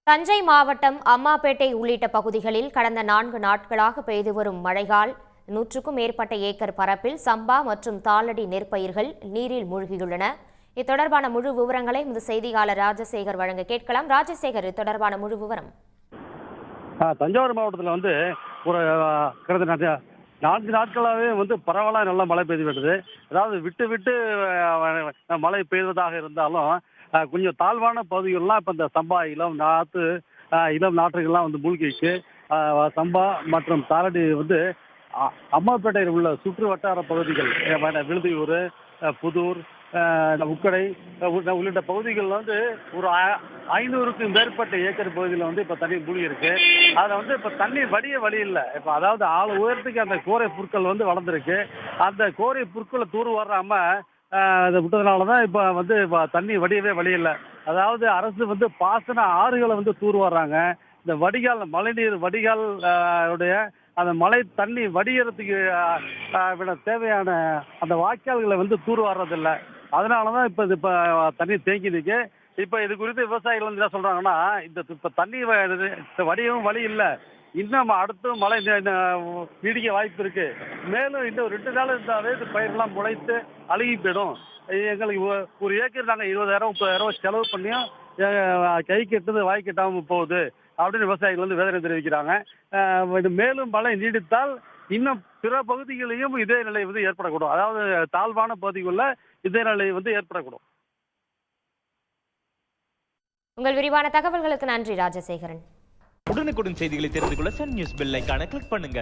தஞ்சை மாவட்டம் அம்மாபேட்டை உள்ளிட்ட பகுதிகளில் கடந்த 4 நாட்களாக பெய்து வரும் மழையால் 100க்கும் மேற்பட்ட ஏக்கர் பரப்பில் சம்பா மற்றும் தாளடி நெற்பயிர்கள் நீரில் மூழ்கியுள்ளன. இது தொடர்பான முழு விவரங்களை இந்த செய்தியாளர் ராஜசேகர் வழங்க கேட்கலாம். ராஜசேகர், இது தொடர்பான முழு விவரம். தஞ்சாவூர் மாவட்டத்தில் ஒரு கடந்த 4 நாட்களாகவே பரவலாக நல்ல மழை பெய்து விட்டது. அதாவது விட்டு விட்டு மழை பெய்வதாக இருந்தாலும் கொஞ்சம் தாழ்வான பகுதிகள்லாம் இப்போ இந்த சம்பா இளம் நாற்றுகள்லாம் மூழ்கிச்சு. சம்பா மற்றும் தாளடி அம்மாப்பேட்டையில் உள்ள சுற்று வட்டார பகுதிகள் விழுதியூர், புதூர், உக்கடை உள்ளிட்ட பகுதிகளில் ஒரு 500க்கும் மேற்பட்ட ஏக்கர் பகுதியில் இப்போ தண்ணி மூழ்கி இருக்கு. அதில் இப்போ தண்ணி வடிய வழி இல்லை. இப்போ அதாவது ஆள் உயரத்துக்கு அந்த கோரை புற்கள் வளர்ந்துருக்கு. அந்த கோரை புற்களை தூர் வராம அதை விட்டதுனால தான் இப்போ தண்ணி வடியவே வழி இல்லை. அதாவது அரசு பாசன ஆறுகளை தூர் வர்றாங்க. இந்த வடிகால் மழைநீர் வடிகால் உடைய அந்த மழை தண்ணி வடிகிறதுக்கு தேவையான அந்த வாய்க்கால்களை தூர் வர்றதில்லை. அதனால தான் இப்போ தண்ணி தேங்கி நிற்கு. இப்போ இது குறித்து விவசாயிகள் என்ன சொல்கிறாங்கன்னா, இப்போ தண்ணி வடியவும் வழி இல்லை, இன்னும் அடுத்த மழை நீடிக்க வாய்ப்பு இருக்கு. மேலும் இன்னும் 2 நாள் இருந்தாலே இந்த பயிரெல்லாம் முளைத்து அழுகி போயிடும். எங்களுக்கு ஒரு ஏக்கர் நாங்கள் 20,000 30,000 செலவு பண்ணியும் கை கெட்டது வாய் கெட்டாமல் போகுது அப்படின்னு விவசாயிகள் வேதனை தெரிவிக்கிறாங்க. இது மேலும் மழை நீடித்தால் இன்னும் பிற பகுதிகளிலும் இதே நிலை ஏற்படக்கூடும். அதாவது தாழ்வான பகுதிகளில் இதே நிலை ஏற்படக்கூடும். உங்கள் விரிவான தகவல்களுக்கு நன்றி ராஜசேகரன். உடனுக்குடன் செய்திகளை தெரிந்து கொள்ள சன் நியூஸ் பெல் ஐகானை கிளிக் பண்ணுங்க.